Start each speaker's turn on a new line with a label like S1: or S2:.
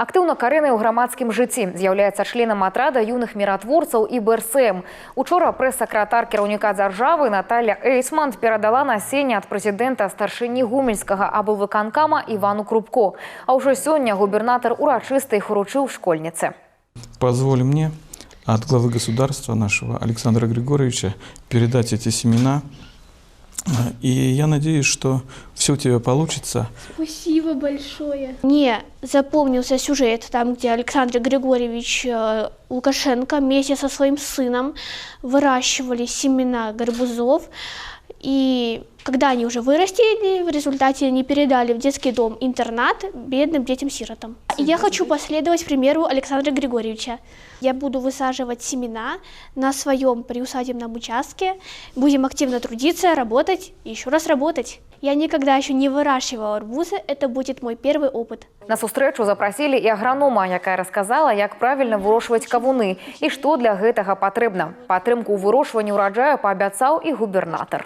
S1: Актыўна карэнай у грамадскім жыцці. З'яўляецца членам атрада юных міратворцаў і БРСМ. Учора прэс-сакратар кіраўніка дзяржавы Наталья Эйсман перадала насенне ад прэзідэнта старшыні гомельскага аблвыканкама Івану Крупко. А ўжо сёння губернатар урачыста іх уручыў школьніцы.
S2: Позволь мне от главы государства нашего Александра Григорьевича передать эти семена. И я надеюсь, что все у тебя получится.
S3: Спасибо большое. Мне запомнился сюжет, там, где Александр Григорьевич Лукашенко вместе со своим сыном выращивали семена гарбузов. И когда они уже вырастили, в результате они передали в детский дом-интернат бедным детям-сиротам. И я хочу последовать примеру Александра Григорьевича. Я буду высаживать семена на своем приусадебном участке. Будем активно трудиться, работать и еще раз работать. Я никогда еще не выращивала арбузы, это будет мой первый опыт.
S1: На сустрэчу запросили и агранома, якая рассказала, как правильно вырощивать кавуны и что для гэтага патрэбна. Падтрымку ў вырошчванні ўраджаю паабяцаў и губернатор.